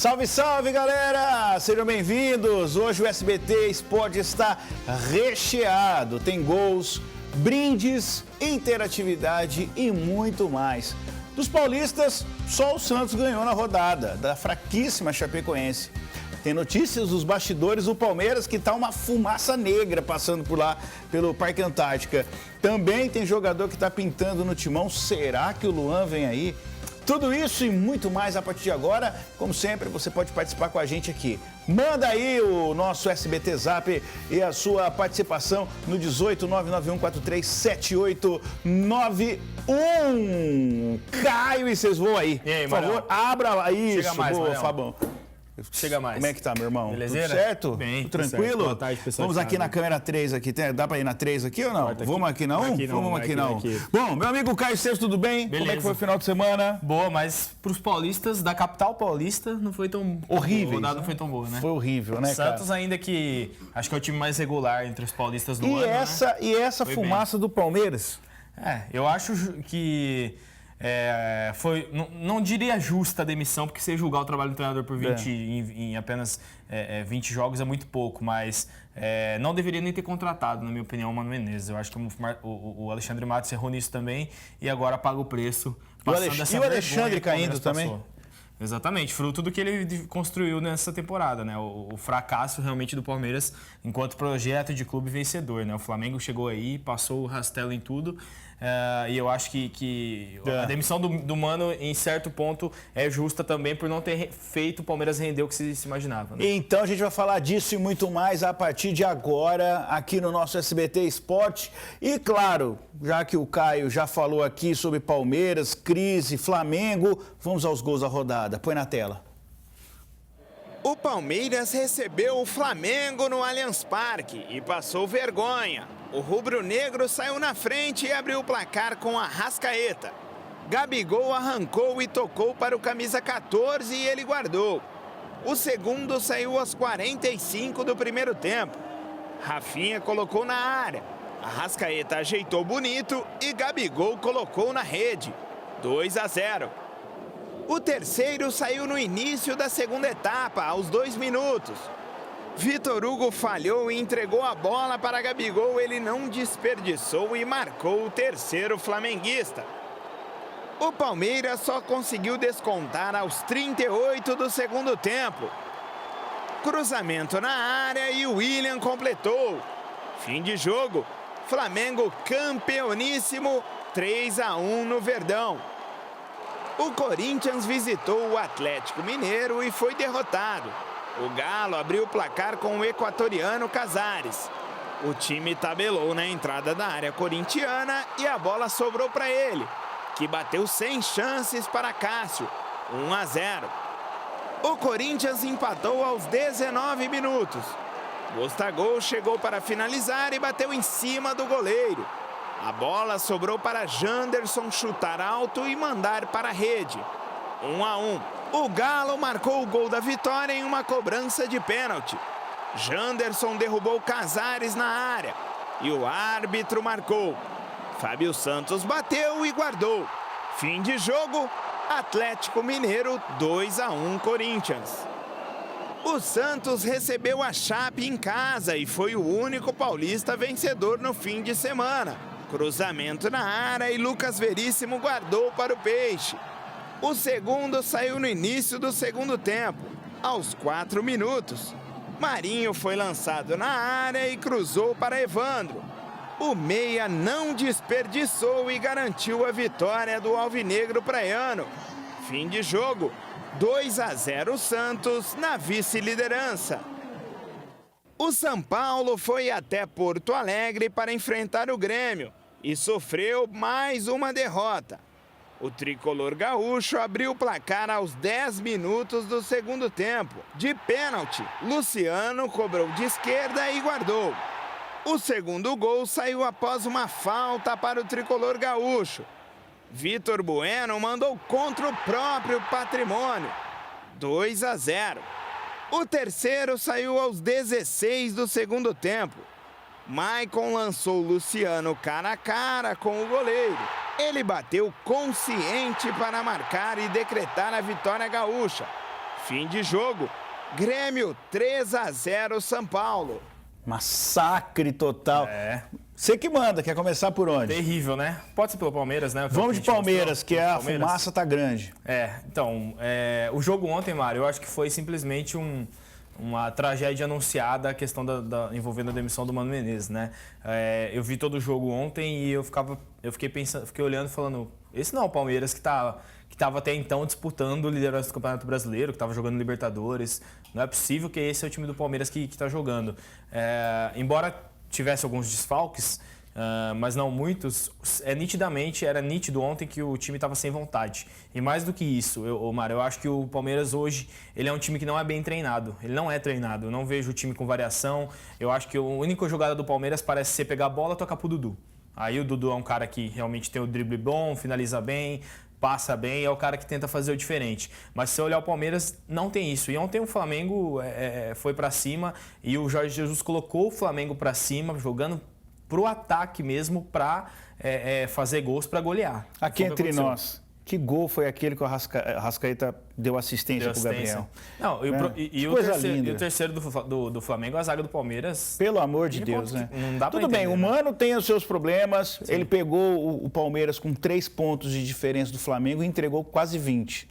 Salve, salve, galera! Sejam bem-vindos! Hoje o SBT Esporte está recheado. Tem gols, brindes, interatividade e muito mais. Dos paulistas, só o Santos ganhou na rodada, da fraquíssima Chapecoense. Tem notícias dos bastidores do Palmeiras, que tá uma fumaça negra passando por lá, pelo Parque Antártica. Também tem jogador que tá pintando no timão. Será que o Luan vem aí? Tudo isso e muito mais a partir de agora. Como sempre, você pode participar com a gente aqui. Manda aí o nosso SBT Zap e a sua participação no 18991437891. Caio, e vocês vão aí. E aí, por favor, abra isso. Chega mais, boa, Fabão. Chega mais. Como é que tá, meu irmão? Belezeira? Tudo certo? Bem, tudo tranquilo? Boa tarde, pessoal. Vamos aqui na câmera 3 aqui. Dá pra ir na 3 aqui ou não? Vamos aqui na 1? Vamos aqui na 1. Bom, meu amigo Caio Sexto, tudo bem? Beleza. Como é que foi o final de semana? Boa, mas pros paulistas da capital paulista não foi tão... Horrível. A rodada não foi tão boa, né? Foi horrível, né, cara? Santos ainda que acho que é o time mais regular entre os paulistas do ano, E essa fumaça do Palmeiras? Eu acho que... não diria justa a demissão, porque você julgar o trabalho do treinador por 20 em apenas 20 jogos é muito pouco, mas não deveria nem ter contratado, na minha opinião, o Mano Menezes. Eu acho que o Alexandre Matos errou nisso também e agora paga o preço. E o Alexandre caindo também? Exatamente, fruto do que ele construiu nessa temporada, né? O fracasso realmente do Palmeiras enquanto projeto de clube vencedor, né? O Flamengo chegou aí, passou o rastelo em tudo, e eu acho que a demissão do Mano, em certo ponto, é justa também por não ter feito o Palmeiras render o que se imaginava, né? Então a gente vai falar disso e muito mais a partir de agora, aqui no nosso SBT Esporte. E claro, já que o Caio já falou aqui sobre Palmeiras, crise, Flamengo, vamos aos gols da rodada. Põe na tela. O Palmeiras recebeu o Flamengo no Allianz Parque e passou vergonha. O rubro-negro saiu na frente e abriu o placar com a Arrascaeta. Gabigol arrancou e tocou para o camisa 14 e ele guardou. O segundo saiu aos 45 do primeiro tempo. Rafinha colocou na área. Arrascaeta ajeitou bonito e Gabigol colocou na rede. 2-0. O terceiro saiu no início da segunda etapa, aos 2 minutos. Vitor Hugo falhou e entregou a bola para Gabigol. Ele não desperdiçou e marcou o terceiro flamenguista. O Palmeiras só conseguiu descontar aos 38 do segundo tempo. Cruzamento na área e o William completou. Fim de jogo. Flamengo campeoníssimo, 3-1 no Verdão. O Corinthians visitou o Atlético Mineiro e foi derrotado. O Galo abriu o placar com o equatoriano Casares. O time tabelou na entrada da área corintiana e a bola sobrou para ele, que bateu sem chances para Cássio, 1-0. O Corinthians empatou aos 19 minutos. Gostagol chegou para finalizar e bateu em cima do goleiro. A bola sobrou para Janderson chutar alto e mandar para a rede. 1-1. O Galo marcou o gol da vitória em uma cobrança de pênalti. Janderson derrubou Casares na área e o árbitro marcou. Fábio Santos bateu e guardou. Fim de jogo, Atlético Mineiro 2-1 Corinthians. O Santos recebeu a Chape em casa e foi o único paulista vencedor no fim de semana. Cruzamento na área e Lucas Veríssimo guardou para o Peixe. O segundo saiu no início do segundo tempo, aos 4 minutos. Marinho foi lançado na área e cruzou para Evandro. O meia não desperdiçou e garantiu a vitória do alvinegro praiano. Fim de jogo, 2-0 Santos na vice-liderança. O São Paulo foi até Porto Alegre para enfrentar o Grêmio e sofreu mais uma derrota. O tricolor gaúcho abriu o placar aos 10 minutos do segundo tempo. De pênalti, Luciano cobrou de esquerda e guardou. O segundo gol saiu após uma falta para o tricolor gaúcho. Vitor Bueno mandou contra o próprio Patrimônio. 2-0. O terceiro saiu aos 16 do segundo tempo. Maicon lançou Luciano cara a cara com o goleiro. Ele bateu consciente para marcar e decretar a vitória gaúcha. Fim de jogo. Grêmio 3-0 São Paulo. Massacre total. É. Você que manda, quer começar por onde? Terrível, né? Pode ser pelo Palmeiras, né? Vamos de Palmeiras, que a fumaça tá grande. Então, o jogo ontem, Mário, eu acho que foi simplesmente uma tragédia anunciada, a questão envolvendo a demissão do Mano Menezes, né? Eu vi todo o jogo ontem e eu fiquei pensando, fiquei olhando e falando, esse não é o Palmeiras que estava até então disputando liderança do Campeonato Brasileiro, que estava jogando Libertadores. Não é possível que esse é o time do Palmeiras que está jogando. Embora tivesse alguns desfalques, mas não muitos, era nítido ontem que o time estava sem vontade. E mais do que isso, Mário, eu acho que o Palmeiras hoje ele é um time que não é bem treinado. Ele não é treinado. Eu não vejo o time com variação. Eu acho que a única jogada do Palmeiras parece ser pegar a bola e tocar pro Dudu. Aí o Dudu é um cara que realmente tem o drible bom, finaliza bem, passa bem, é o cara que tenta fazer o diferente. Mas se você olhar o Palmeiras, não tem isso. E ontem o Flamengo foi para cima e o Jorge Jesus colocou o Flamengo para cima, jogando pro ataque mesmo, para fazer gols, para golear. Aqui entre nós, que gol foi aquele que o Arrascaeta deu assistência pro Gabriel? Não, e o terceiro do Flamengo, a zaga do Palmeiras. Pelo amor de Deus, né? Não dá pra Tudo entender, bem, o Mano tem os seus problemas. Sim. Ele pegou o Palmeiras com 3 pontos de diferença do Flamengo e entregou quase 20.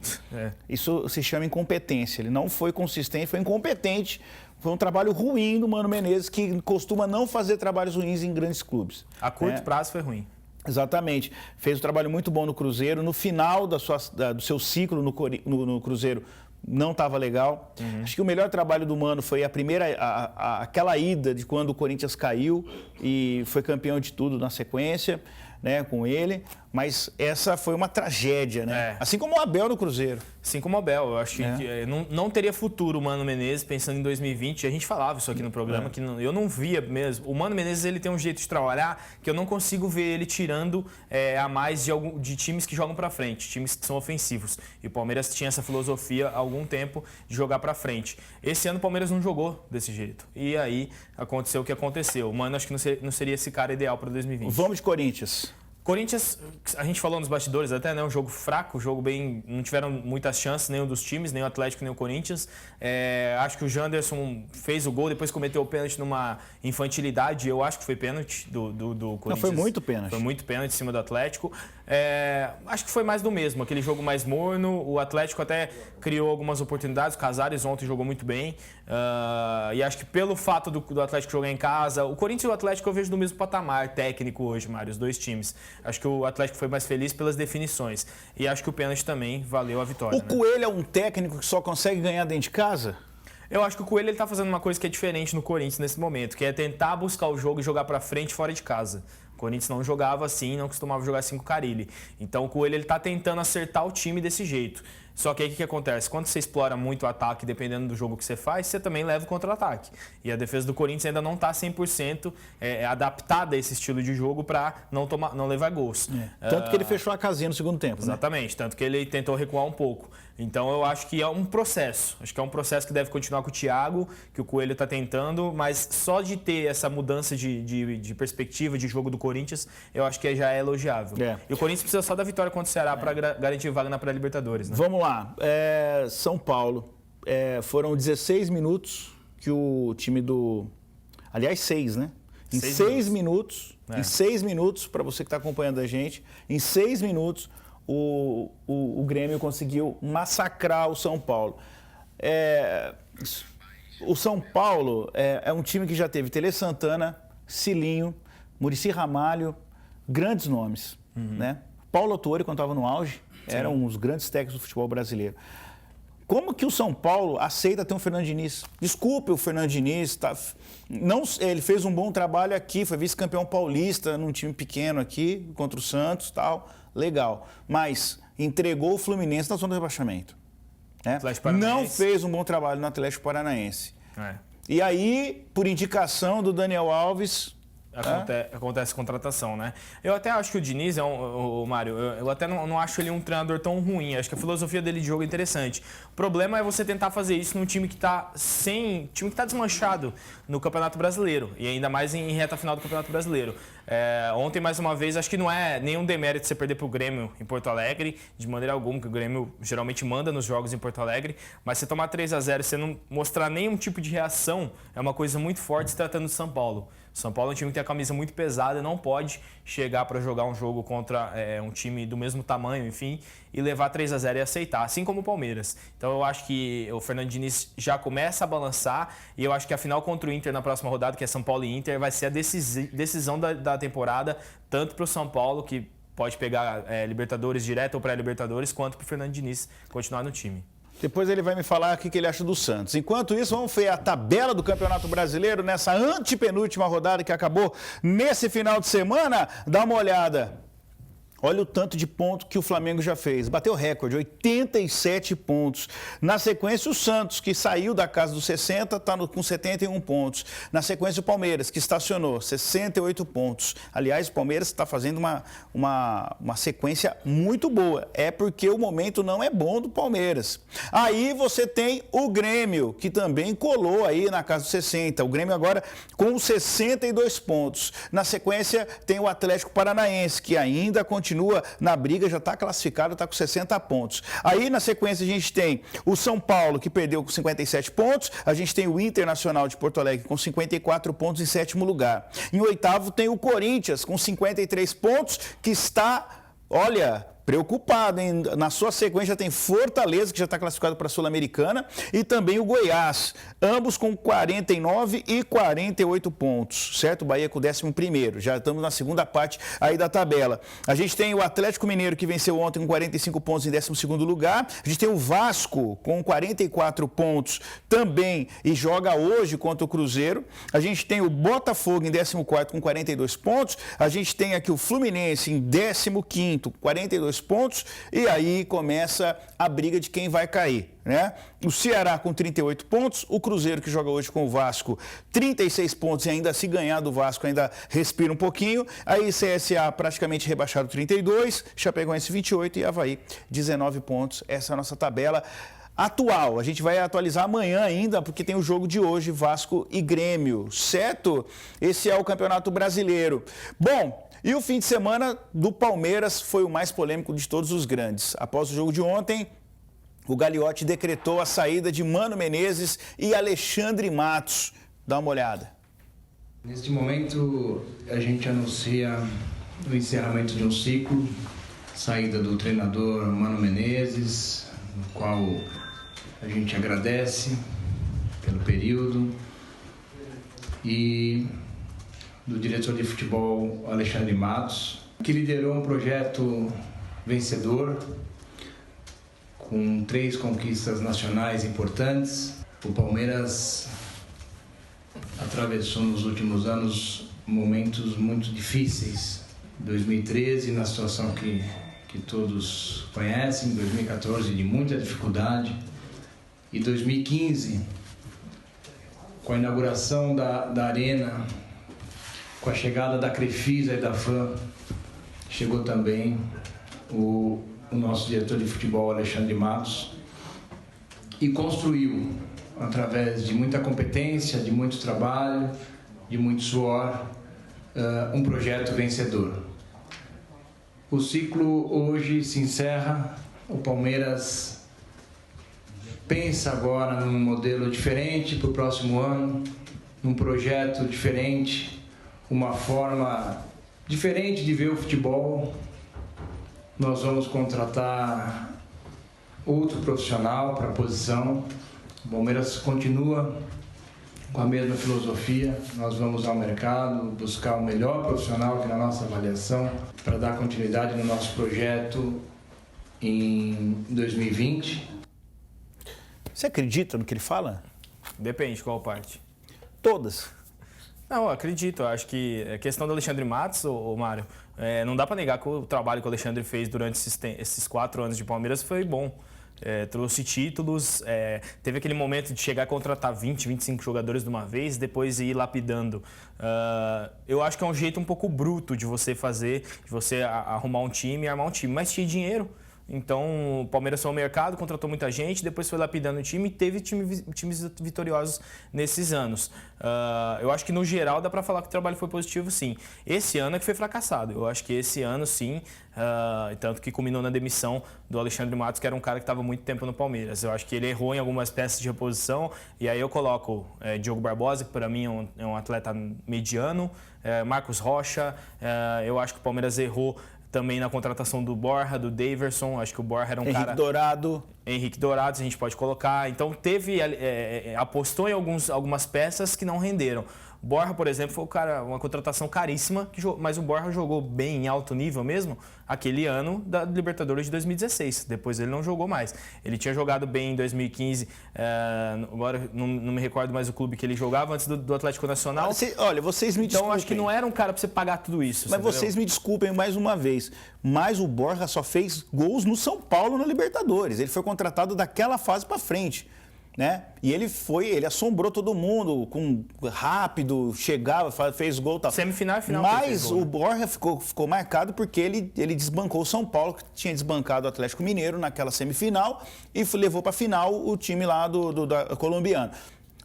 Isso se chama incompetência. Ele não foi consistente, foi incompetente. Foi um trabalho ruim do Mano Menezes, que costuma não fazer trabalhos ruins em grandes clubes. A curto prazo foi ruim. Exatamente. Fez um trabalho muito bom no Cruzeiro. No final do seu ciclo no Cruzeiro, não estava legal. Acho que o melhor trabalho do Mano foi aquela ida de quando o Corinthians caiu e foi campeão de tudo na sequência, né, com ele. Mas essa foi uma tragédia, né? Assim como o Abel no Cruzeiro. Assim como o Abel. Eu acho que não teria futuro o Mano Menezes pensando em 2020. A gente falava isso aqui no programa, que eu não via mesmo. O Mano Menezes ele tem um jeito de trabalhar que eu não consigo ver ele tirando a mais de times que jogam pra frente, times que são ofensivos. E o Palmeiras tinha essa filosofia há algum tempo de jogar pra frente. Esse ano o Palmeiras não jogou desse jeito. E aí aconteceu o que aconteceu. O Mano acho que não seria esse cara ideal para 2020. Vamos de Corinthians. Corinthians, a gente falou nos bastidores até, né? Um jogo fraco, um jogo bem... Não tiveram muitas chances, nenhum dos times, nem o Atlético, nem o Corinthians. Acho que o Janderson fez o gol, depois cometeu o pênalti numa infantilidade. Eu acho que foi pênalti do Corinthians. Não, foi muito pênalti. Foi muito pênalti em cima do Atlético. Acho que foi mais do mesmo, aquele jogo mais morno. O Atlético até criou algumas oportunidades. O Casares ontem jogou muito bem. E acho que pelo fato do Atlético jogar em casa... O Corinthians e o Atlético eu vejo no mesmo patamar técnico hoje, Mário, os dois times. Acho que o Atlético foi mais feliz pelas definições. E acho que o pênalti também valeu a vitória. O Coelho é um técnico que só consegue ganhar dentro de casa? Eu acho que o Coelho está fazendo uma coisa que é diferente no Corinthians nesse momento, que é tentar buscar o jogo e jogar para frente fora de casa. O Corinthians não jogava assim, não costumava jogar assim com o Carille. Então o Coelho está tentando acertar o time desse jeito. Só que aí o que acontece? Quando você explora muito o ataque, dependendo do jogo que você faz, você também leva o contra-ataque. E a defesa do Corinthians ainda não está 100% adaptada a esse estilo de jogo para não levar gols. Tanto que ele fechou a casinha no segundo tempo. Exatamente, né? Tanto que ele tentou recuar um pouco. Então eu acho que é um processo. Acho que é um processo que deve continuar com o Thiago, que o Coelho está tentando, mas só de ter essa mudança de perspectiva de jogo do Corinthians, eu acho que já é elogiável. E o Corinthians precisa só da vitória contra o Ceará para garantir vaga na pré-Libertadores. Né? Vamos lá. São Paulo. Foram 16 minutos que o time do... Aliás, 6, né? Em 6 minutos. Em 6 minutos, para você que está acompanhando a gente, em 6 minutos o Grêmio conseguiu massacrar o São Paulo. O São Paulo é um time que já teve Tele Santana, Cilinho, Muricy Ramalho, grandes nomes, né? Paulo Autuori, quando estava no auge, era um dos grandes técnicos do futebol brasileiro. Como que o São Paulo aceita ter um Fernando Diniz? Desculpe o Fernando Diniz, ele fez um bom trabalho aqui, foi vice-campeão paulista num time pequeno aqui, contra o Santos, tal, legal. Mas entregou o Fluminense na zona de rebaixamento. Né? Não fez um bom trabalho no Atlético Paranaense. E aí, por indicação do Daniel Alves, acontece contratação, né? Eu até acho que o Diniz o Mário, eu até não acho ele um treinador tão ruim. Acho que a filosofia dele de jogo é interessante. O problema é você tentar fazer isso num time que está desmanchado no Campeonato Brasileiro e ainda mais em reta final do Campeonato Brasileiro. Ontem, mais uma vez, acho que não é nenhum demérito você perder para o Grêmio em Porto Alegre, de maneira alguma, que o Grêmio geralmente manda nos jogos em Porto Alegre, mas você tomar 3-0 e você não mostrar nenhum tipo de reação é uma coisa muito forte se tratando de São Paulo. São Paulo é um time que tem a camisa muito pesada, não pode chegar para jogar um jogo contra um time do mesmo tamanho, enfim, e levar 3-0 e aceitar, assim como o Palmeiras. Então eu acho que o Fernando Diniz já começa a balançar e eu acho que a final contra o Inter na próxima rodada, que é São Paulo e Inter, vai ser a decisão da temporada, tanto para o São Paulo, que pode pegar Libertadores direto ou pré-Libertadores, quanto para o Fernando Diniz continuar no time. Depois ele vai me falar o que ele acha do Santos. Enquanto isso, vamos ver a tabela do Campeonato Brasileiro nessa antepenúltima rodada que acabou nesse final de semana. Dá uma olhada. Olha o tanto de ponto que o Flamengo já fez. Bateu recorde, 87 pontos. Na sequência, o Santos, que saiu da casa dos 60, está com 71 pontos. Na sequência, o Palmeiras, que estacionou, 68 pontos. Aliás, o Palmeiras está fazendo uma sequência muito boa. É porque o momento não é bom do Palmeiras. Aí você tem o Grêmio, que também colou aí na casa dos 60. O Grêmio agora com 62 pontos. Na sequência, tem o Atlético Paranaense, que ainda continua na briga, já está classificado, está com 60 pontos. Aí, na sequência, a gente tem o São Paulo, que perdeu com 57 pontos. A gente tem o Internacional de Porto Alegre com 54 pontos em sétimo lugar. Em oitavo, tem o Corinthians com 53 pontos, que está, olha, preocupado, hein? Na sua sequência tem Fortaleza, que já está classificado para a Sul-Americana, e também o Goiás, ambos com 49 e 48 pontos, certo? O Bahia com o 11º, já estamos na segunda parte aí da tabela. A gente tem o Atlético Mineiro, que venceu ontem com 45 pontos em 12º lugar, a gente tem o Vasco com 44 pontos também e joga hoje contra o Cruzeiro, a gente tem o Botafogo em 14º com 42 pontos, a gente tem aqui o Fluminense em 15º, 42 pontos, e aí começa a briga de quem vai cair, né? O Ceará com 38 pontos, o Cruzeiro, que joga hoje com o Vasco, 36 pontos, e ainda se ganhar do Vasco ainda respira um pouquinho. Aí CSA praticamente rebaixado, 32, Chapecoense 28 e Avaí 19 pontos. Essa é a nossa tabela atual. A gente vai atualizar amanhã ainda, porque tem o jogo de hoje, Vasco e Grêmio, certo? Esse é o Campeonato Brasileiro. Bom, e o fim de semana do Palmeiras foi o mais polêmico de todos os grandes. Após o jogo de ontem, o Gagliotti decretou a saída de Mano Menezes e Alexandre Matos. Dá uma olhada. Neste momento, a gente anuncia o encerramento de um ciclo, saída do treinador Mano Menezes, no qual a gente agradece pelo período, e do diretor de futebol Alexandre Matos, que liderou um projeto vencedor, com 3 conquistas nacionais importantes. O Palmeiras atravessou nos últimos anos momentos muito difíceis. 2013, na situação que todos conhecem, 2014 de muita dificuldade, e 2015, com a inauguração da Arena, com a chegada da Crefisa e da FAM, chegou também o nosso diretor de futebol, Alexandre Matos, e construiu, através de muita competência, de muito trabalho, de muito suor, um projeto vencedor. O ciclo hoje se encerra, o Palmeiras pensa agora num modelo diferente para o próximo ano, num projeto diferente, uma forma diferente de ver o futebol. Nós vamos contratar outro profissional para a posição. O Palmeiras continua com a mesma filosofia. Nós vamos ao mercado buscar o melhor profissional, que na nossa avaliação, para dar continuidade no nosso projeto em 2020. Você acredita no que ele fala? Depende, qual parte? Todas. Não, eu acredito. Eu acho que a questão do Alexandre Matos, Mário, não dá para negar que o trabalho que o Alexandre fez durante esses 4 anos de Palmeiras foi bom. trouxe títulos, teve aquele momento de chegar a contratar 20, 25 jogadores de uma vez, depois ir lapidando. Eu acho que é um jeito um pouco bruto de você fazer, de você arrumar um time e armar um time, mas tinha dinheiro. Então, o Palmeiras foi ao mercado, contratou muita gente, depois foi lapidando o time e teve times vitoriosos nesses anos. Eu acho que, no geral, dá para falar que o trabalho foi positivo, sim. Esse ano é que foi fracassado. Eu acho que esse ano, sim, tanto que culminou na demissão do Alexandre Matos, que era um cara que estava muito tempo no Palmeiras. Eu acho que ele errou em algumas peças de reposição, e aí eu coloco Diogo Barbosa, que para mim é um atleta mediano, Marcos Rocha. Eu acho que o Palmeiras errou também na contratação do Borja, do Daverson. Acho que o Borja era um cara... Henrique Dourado, a gente pode colocar. Então, apostou em algumas peças que não renderam. O Borja, por exemplo, foi uma contratação caríssima, mas o Borja jogou bem em alto nível mesmo aquele ano da Libertadores de 2016. Depois ele não jogou mais. Ele tinha jogado bem em 2015, agora não me recordo mais o clube que ele jogava, antes do Atlético Nacional. Olha, vocês me desculpem. Então, acho que não era um cara para você pagar tudo isso. Mas vocês me desculpem mais uma vez, mas o Borja só fez gols no São Paulo na Libertadores. Ele foi contratado daquela fase para frente. Né? E ele assombrou todo mundo, rápido, chegava, fez gol e tal. Semifinal e final. Mas o Borja ficou marcado porque ele desbancou o São Paulo, que tinha desbancado o Atlético Mineiro naquela semifinal, e levou para a final o time lá da colombiano.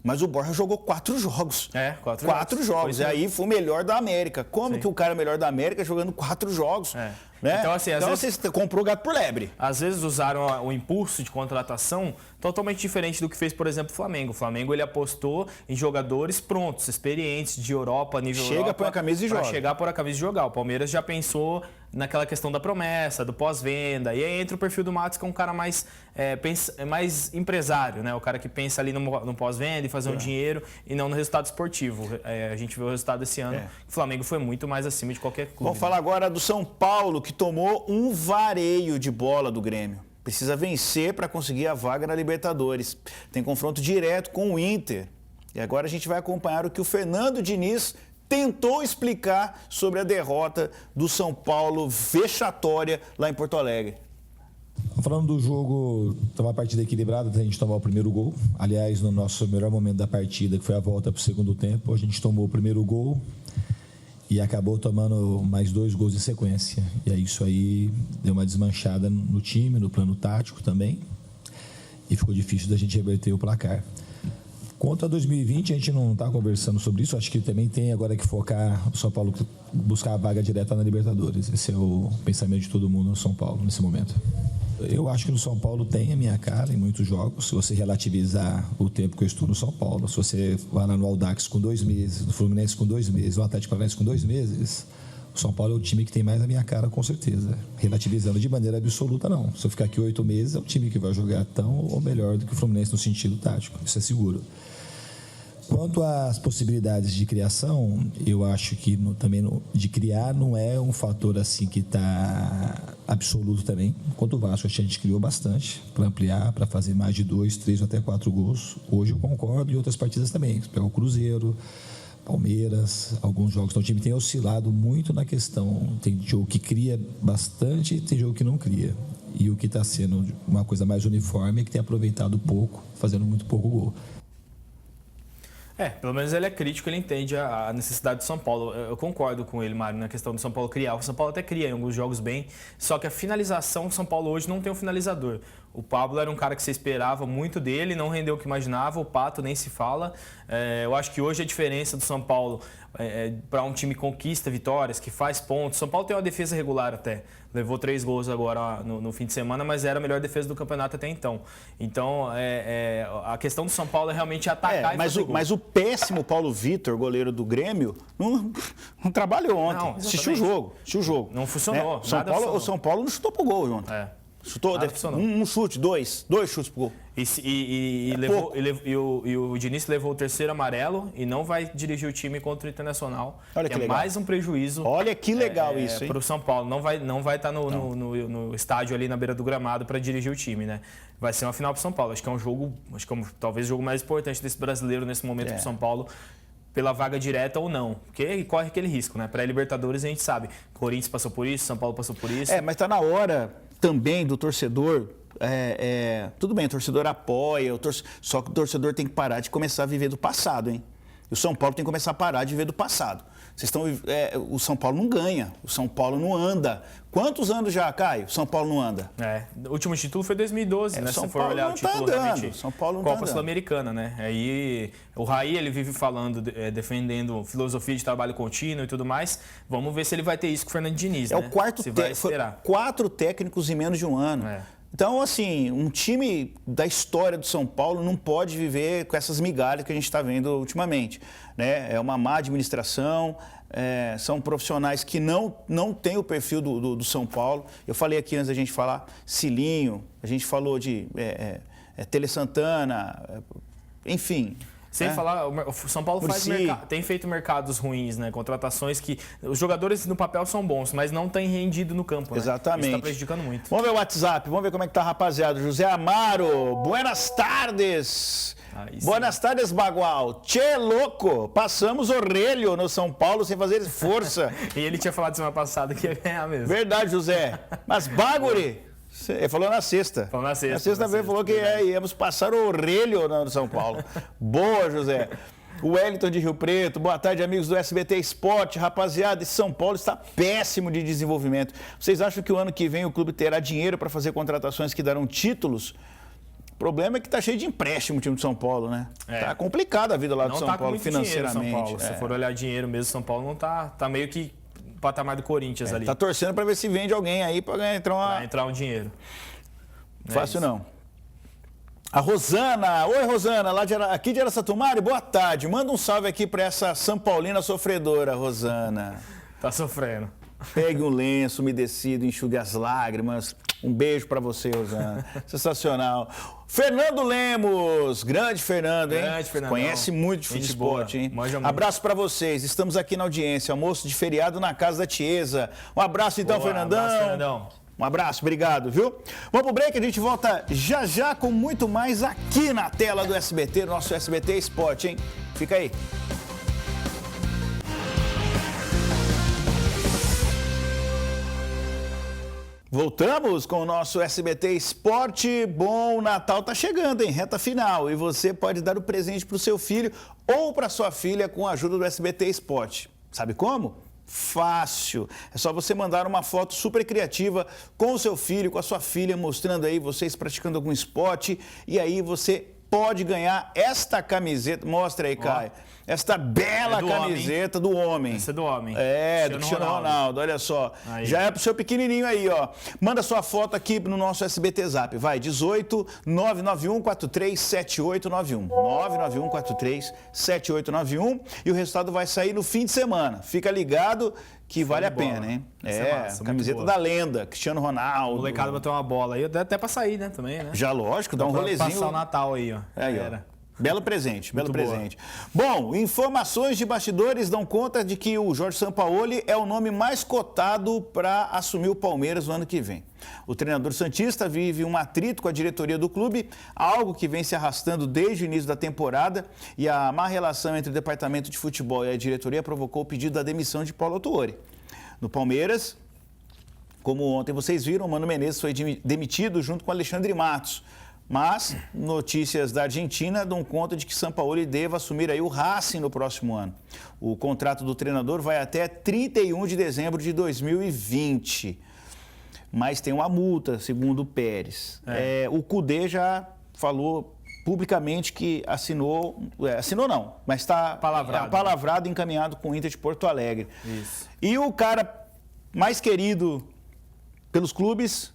Mas o Borja jogou 4 jogos. 4 jogos. E aí foi o melhor da América. Como que o cara é o melhor da América jogando 4 jogos? Né? Então, às vezes, você comprou gato por lebre. Às vezes usaram o impulso de contratação totalmente diferente do que fez, por exemplo, o Flamengo. O Flamengo ele apostou em jogadores prontos, experientes, de Europa, nível Europa. Chega, põe a camisa e joga. Chegar, pôr a camisa e jogar. O Palmeiras já pensou naquela questão da promessa, do pós-venda. E aí entra o perfil do Matos, que é um cara mais empresário, né? O cara que pensa ali no pós-venda e fazer um dinheiro e não no resultado esportivo. A gente viu o resultado desse ano. O Flamengo foi muito mais acima de qualquer clube. Vamos falar agora do São Paulo, que tomou um vareio de bola do Grêmio. Precisa vencer para conseguir a vaga na Libertadores. Tem confronto direto com o Inter. E agora a gente vai acompanhar o que o Fernando Diniz tentou explicar sobre a derrota do São Paulo vexatória lá em Porto Alegre. Falando do jogo, foi uma partida equilibrada até a gente tomar o primeiro gol. Aliás, no nosso melhor momento da partida, que foi a volta para o segundo tempo, a gente tomou o primeiro gol e acabou tomando mais 2 gols em sequência. E aí, isso aí deu uma desmanchada no time, no plano tático também. E ficou difícil da gente reverter o placar. Quanto a 2020, a gente não está conversando sobre isso. Acho que também tem agora que focar o São Paulo, buscar a vaga direta na Libertadores. Esse é o pensamento de todo mundo no São Paulo, nesse momento. Eu acho que no São Paulo tem a minha cara em muitos jogos. Se você relativizar o tempo que eu estou no São Paulo, se você vai lá no Audax com 2 meses, no Fluminense com 2 meses, no Atlético Paranaense com 2 meses, o São Paulo é o time que tem mais a minha cara, com certeza. Relativizando de maneira absoluta, não. Se eu ficar aqui 8 meses, é o time que vai jogar tão ou melhor do que o Fluminense no sentido tático. Isso é seguro. Quanto às possibilidades de criação, eu acho que de criar não é um fator assim que está absoluto também. Quanto o Vasco, a gente criou bastante para ampliar, para fazer mais de 2, 3 ou até 4 gols. Hoje eu concordo, e outras partidas também. Você pega o Cruzeiro, Palmeiras, alguns jogos. Então o time tem oscilado muito na questão. Tem jogo que cria bastante e tem jogo que não cria. E o que está sendo uma coisa mais uniforme é que tem aproveitado pouco, fazendo muito pouco gol. Pelo menos ele é crítico, ele entende a necessidade do São Paulo. Eu concordo com ele, Mário, na questão do São Paulo criar. O São Paulo até cria em alguns jogos bem, só que a finalização do São Paulo hoje não tem um finalizador. O Pablo era um cara que você esperava muito dele, não rendeu o que imaginava, o Pato nem se fala. Eu acho que hoje a diferença do São Paulo para um time que conquista vitórias, que faz pontos. São Paulo tem uma defesa regular até. Levou 3 gols agora no fim de semana, mas era a melhor defesa do campeonato até então. Então, a questão do São Paulo é realmente atacar mas o péssimo Paulo Vitor, goleiro do Grêmio, não trabalhou ontem. Não, assistiu o jogo. Não funcionou. O São Paulo não chutou pro gol ontem. Chutou um chute, dois chutes pro gol. E o Diniz levou o 3º amarelo e não vai dirigir o time contra o Internacional. Olha que legal. Mais um prejuízo. Olha que legal isso, hein? Para o São Paulo. Não vai estar no estádio ali na beira do gramado para dirigir o time, né? Vai ser uma final para o São Paulo. Acho que é um jogo, talvez o jogo mais importante desse brasileiro nesse momento para o São Paulo, pela vaga direta ou não. Porque corre aquele risco, né? Pré-Libertadores a gente sabe. Corinthians passou por isso, São Paulo passou por isso. Mas tá na hora. também do torcedor, tudo bem, o torcedor apoia, só que o torcedor tem que parar de começar a viver do passado, hein? E o São Paulo tem que começar a parar de viver do passado. O São Paulo não ganha, o São Paulo não anda. Quantos anos já, Caio? O São Paulo não anda? O último título foi 2012, né? São Se for Paulo olhar não o título tá andando. realmente, São Paulo não Copa tá andando. Sul-Americana, né? Aí o Raí, ele vive falando, defendendo filosofia de trabalho contínuo e tudo mais. Vamos ver se ele vai ter isso com o Fernando Diniz, né? O quarto se vai esperar. 4 técnicos em menos de um ano. Então, assim, um time da história do São Paulo não pode viver com essas migalhas que a gente está vendo ultimamente, né? É uma má administração, são profissionais que não têm o perfil do São Paulo. Eu falei aqui antes da gente falar, Cilinho, a gente falou de Tele Santana, enfim... Sem falar, o São Paulo tem feito mercados ruins, né? Contratações que os jogadores no papel são bons, mas não têm rendido no campo, né? Exatamente. Isso está prejudicando muito. Vamos ver o WhatsApp, vamos ver como é que tá, rapaziada. José Amaro, buenas tardes. Buenas tardes, Bagual. Tchê, louco, passamos orelho no São Paulo sem fazer força. E ele tinha falado semana passada que ia ganhar mesmo. Verdade, José. Mas Baguri... Ele falou na sexta. Na sexta-feira falou que íamos passar o orelho no São Paulo. Boa, José. O Wellington de Rio Preto. Boa tarde, amigos do SBT Esporte. Rapaziada, esse São Paulo está péssimo de desenvolvimento. Vocês acham que o ano que vem o clube terá dinheiro para fazer contratações que darão títulos? O problema é que está cheio de empréstimo o time do São Paulo, né? Tá complicada a vida lá do São Paulo financeiramente. São Paulo. Se for olhar dinheiro mesmo, São Paulo não tá meio que patamar do Corinthians ali. Tá torcendo para ver se vende alguém aí para entrar um dinheiro. Fácil não. A Rosana. Oi, Rosana, aqui de Araçatumário, boa tarde. Manda um salve aqui para essa São Paulina sofredora, Rosana. Tá sofrendo. Pegue um lenço umedecido, enxugue as lágrimas. Um beijo para você, Rosana. Sensacional. Fernando Lemos, grande Fernando, hein? Grande Fernando. Conhece muito de futebol, hein? Abraço para vocês. Estamos aqui na audiência. Almoço de feriado na casa da Tiesa. Um abraço então, Fernandão. Um abraço, Fernandão. Um abraço, obrigado, viu? Vamos pro break, a gente volta já com muito mais aqui na tela do SBT, nosso SBT Esporte, hein? Fica aí. Voltamos com o nosso SBT Esporte. Bom, o Natal tá chegando, hein? Reta final. E você pode dar o presente para o seu filho ou para sua filha com a ajuda do SBT Esporte. Sabe como? Fácil. É só você mandar uma foto super criativa com o seu filho, com a sua filha, mostrando aí vocês praticando algum esporte. E aí você pode ganhar esta camiseta. Mostra aí, Caio. Esta bela camiseta do homem. Essa é do homem. Do Cristiano Ronaldo, olha só. Aí. Já é pro seu pequenininho aí, ó. Manda sua foto aqui no nosso SBT Zap. Vai, 18 991 43 7891. 991 43 7891. E o resultado vai sair no fim de semana. Fica ligado que vale a pena, hein? Massa, camiseta da lenda, Cristiano Ronaldo. O molecado bateu uma bola aí, até pra sair, né, também, né? Já, lógico, dá um rolezinho. Passar o Natal aí, ó. Aí, ó. Belo presente, belo presente. Bom, informações de bastidores dão conta de que o Jorge Sampaoli é o nome mais cotado para assumir o Palmeiras no ano que vem. O treinador santista vive um atrito com a diretoria do clube, algo que vem se arrastando desde o início da temporada, e a má relação entre o departamento de futebol e a diretoria provocou o pedido da demissão de Paulo Autuori. No Palmeiras, como ontem vocês viram, o Mano Menezes foi demitido junto com Alexandre Matos. Mas notícias da Argentina dão conta de que Sampaoli deva assumir aí o Racing no próximo ano. O contrato do treinador vai até 31 de dezembro de 2020. Mas tem uma multa, segundo o Pérez. O Cudê já falou publicamente que assinou não, mas está palavrado e encaminhado com o Inter de Porto Alegre. Isso. E o cara mais querido pelos clubes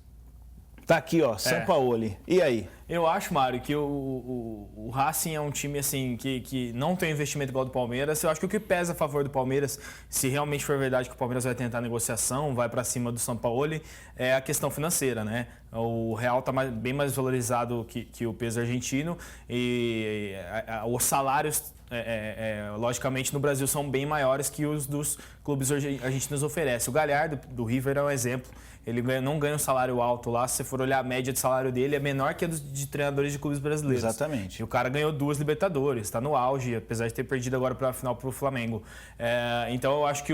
tá aqui, ó, Sampaoli. E aí? Eu acho, Mário, que o Racing é um time assim que não tem investimento igual ao do Palmeiras. Eu acho que o que pesa a favor do Palmeiras, se realmente for verdade que o Palmeiras vai tentar negociação, vai para cima do Sampaoli, é a questão financeira, né? O real está bem mais valorizado que o peso argentino e os salários, logicamente, no Brasil são bem maiores que os dos clubes argentinos oferecem. O Galhardo, do River, é um exemplo. Ele não ganha um salário alto lá. Se você for olhar a média de salário dele, é menor que a de treinadores de clubes brasileiros. Exatamente. E o cara ganhou 2 Libertadores, está no auge, apesar de ter perdido agora para a final para o Flamengo. Então eu acho que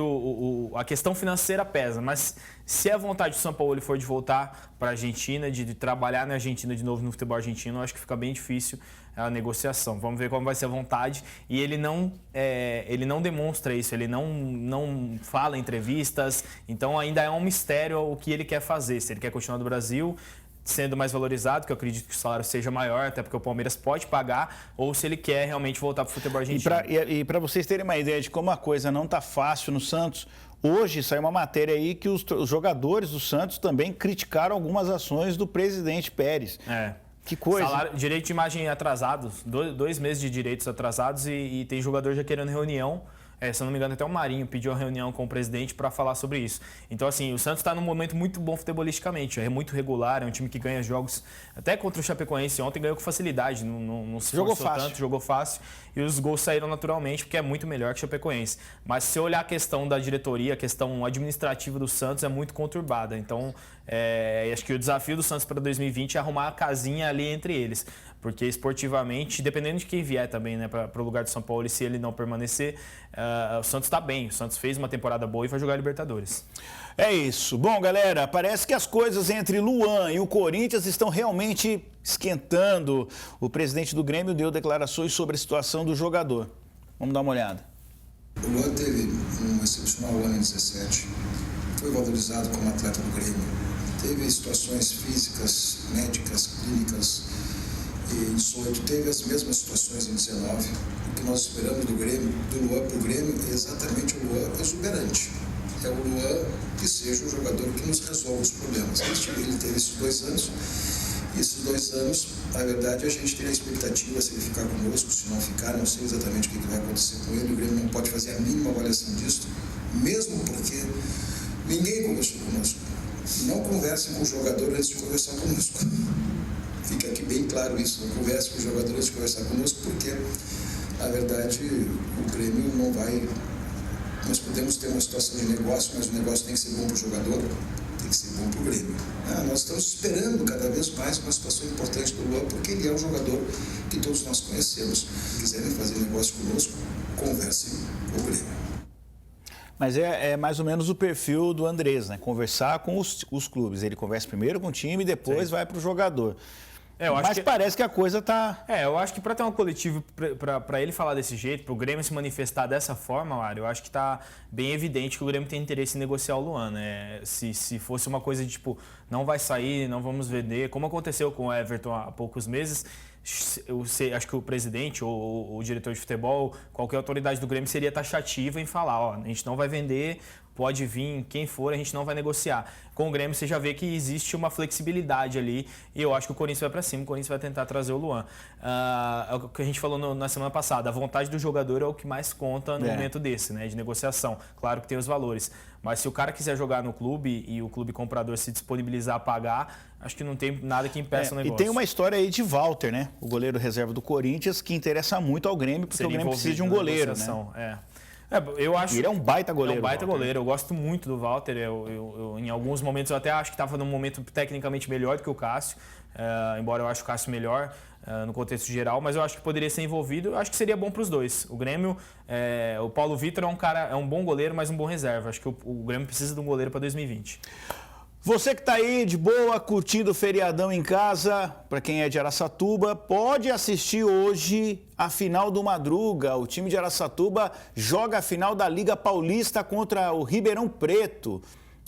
a questão financeira pesa, mas se a vontade do São Paulo for de voltar para a Argentina, de trabalhar na Argentina de novo no futebol argentino, eu acho que fica bem difícil a negociação. Vamos ver como vai ser a vontade. E ele não demonstra isso, ele não fala em entrevistas, então ainda é um mistério o que ele quer fazer. Se ele quer continuar no Brasil, sendo mais valorizado, que eu acredito que o salário seja maior, até porque o Palmeiras pode pagar, ou se ele quer realmente voltar para o futebol argentino. E para vocês terem uma ideia de como a coisa não está fácil no Santos, hoje saiu uma matéria aí que os jogadores do Santos também criticaram algumas ações do presidente Pérez. Que coisa. Direito de imagem atrasados, 2 meses de direitos atrasados e tem jogador já querendo reunião. Se eu não me engano, até o Marinho pediu uma reunião com o presidente para falar sobre isso. Então, assim, o Santos está num momento muito bom futebolisticamente. É muito regular, é um time que ganha jogos. Até contra o Chapecoense ontem ganhou com facilidade. Não se esforçou tanto, jogou fácil. E os gols saíram naturalmente, porque é muito melhor que o Chapecoense. Mas se eu olhar a questão da diretoria, a questão administrativa do Santos é muito conturbada. Então, acho que o desafio do Santos para 2020 é arrumar a casinha ali entre eles. Porque esportivamente, dependendo de quem vier também, né, para o lugar do São Paulo, e se ele não permanecer, o Santos está bem. O Santos fez uma temporada boa e vai jogar Libertadores. É isso. Bom, galera, parece que as coisas entre Luan e o Corinthians estão realmente esquentando. O presidente do Grêmio deu declarações sobre a situação do jogador. Vamos dar uma olhada. O Luan teve um excepcional ano em 17. Foi valorizado como atleta do Grêmio. Teve situações físicas, médicas, clínicas. Em 18 teve as mesmas situações em 19. O que nós esperamos do Luan para o Grêmio é exatamente o Luan exuberante. É o Luan que seja o jogador que nos resolve os problemas. Ele teve esses 2 anos, e esses 2 anos, na verdade, a gente tem a expectativa se ele ficar conosco, se não ficar, não sei exatamente o que vai acontecer com ele. O Grêmio não pode fazer a mínima avaliação disso, mesmo porque ninguém conversou conosco. Não conversem com o jogador antes de conversar conosco. Fica aqui bem claro isso, não converse com os jogadores de conversar conosco, porque, na verdade, o Grêmio não vai... Nós podemos ter uma situação de negócio, mas o negócio tem que ser bom para o jogador, tem que ser bom para o Grêmio. Nós estamos esperando cada vez mais uma situação importante do Luan, porque ele é um jogador que todos nós conhecemos. Se quiserem fazer negócio conosco, conversem com o Grêmio. Mas é mais ou menos o perfil do Andrés, né? Conversar com os clubes. Ele conversa primeiro com o time e depois vai para o jogador. Mas parece que a coisa está... eu acho que para ter uma coletiva, para ele falar desse jeito, para o Grêmio se manifestar dessa forma, Mário, eu acho que está bem evidente que o Grêmio tem interesse em negociar o Luan, né? Se fosse uma coisa de tipo, não vai sair, não vamos vender, como aconteceu com o Everton há poucos meses, acho que o presidente ou o diretor de futebol, qualquer autoridade do Grêmio seria taxativa em falar, a gente não vai vender, pode vir quem for, a gente não vai negociar. Com o Grêmio você já vê que existe uma flexibilidade ali e eu acho que o Corinthians vai para cima, o Corinthians vai tentar trazer o Luan. É o que a gente falou na semana passada, a vontade do jogador é o que mais conta no momento desse, né, de negociação. Claro que tem os valores, mas se o cara quiser jogar no clube e o clube comprador se disponibilizar a pagar, acho que não tem nada que impeça o negócio. E tem uma história aí de Walter, né, o goleiro reserva do Corinthians, que interessa muito ao Grêmio, porque o Grêmio precisa de um goleiro, né? Eu acho, ele é um baita goleiro. É um baita goleiro. Eu gosto muito do Walter. Em alguns momentos eu até acho que estava num momento tecnicamente melhor do que o Cássio. Embora eu ache o Cássio melhor no contexto geral, mas eu acho que poderia ser envolvido. Eu acho que seria bom para os dois. O Grêmio, o Paulo Vitor é um bom goleiro, mas um bom reserva. Acho que o Grêmio precisa de um goleiro para 2020. Você que está aí de boa, curtindo o feriadão em casa, para quem é de Araçatuba, pode assistir hoje a final do Madruga. O time de Araçatuba joga a final da Liga Paulista contra o Ribeirão Preto.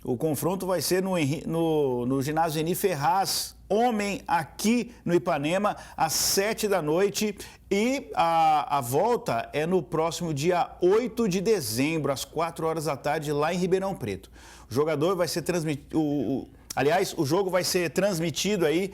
O confronto vai ser no ginásio Eni Ferraz, homem, aqui no Ipanema, às 7h. E a volta é no próximo dia 8 de dezembro, às 4h, lá em Ribeirão Preto. O jogador vai ser transmitido... Aliás, o jogo vai ser transmitido aí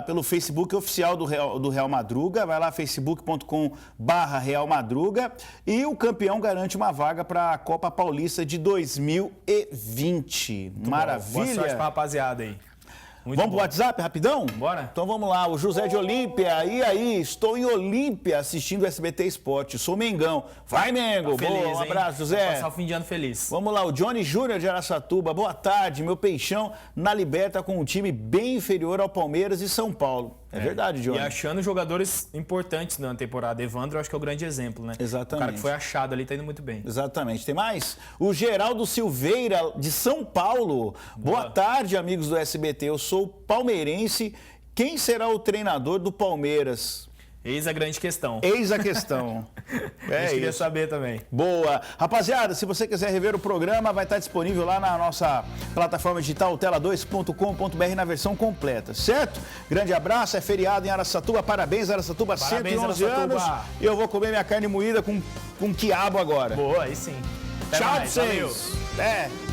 pelo Facebook oficial do Real Madruga. Vai lá, facebook.com/Real Madruga. E o campeão garante uma vaga para a Copa Paulista de 2020. Muito maravilha. Boa sorte pra rapaziada aí. Muito Vamos pro bom. WhatsApp, rapidão? Bora. Então vamos lá, o José de Olímpia. E aí, estou em Olímpia assistindo o SBT Esporte. Sou Mengão. Vai, Mengo. Tá feliz, Boa, um hein? abraço, Vou José. passar o fim de ano feliz. Vamos lá, o Johnny Júnior de Araçatuba. Boa tarde, meu peixão na liberta com um time bem inferior ao Palmeiras e São Paulo. É verdade, Johnny. E achando jogadores importantes na temporada. Evandro, eu acho que é o grande exemplo, né? Exatamente. O cara que foi achado ali tá indo muito bem. Exatamente. Tem mais? O Geraldo Silveira, de São Paulo. Boa tarde, amigos do SBT. Eu sou palmeirense. Quem será o treinador do Palmeiras? Eis a grande questão. Eis a questão. A gente queria saber também. Boa. Rapaziada, se você quiser rever o programa, vai estar disponível lá na nossa plataforma digital tela2.com.br na versão completa, certo? Grande abraço, é feriado em Araçatuba, parabéns Araçatuba, Parabéns, 111 Araçatuba. anos. E eu vou comer minha carne moída com quiabo agora. Boa, aí sim. Até Tchau pra mais, valeu. vocês. É.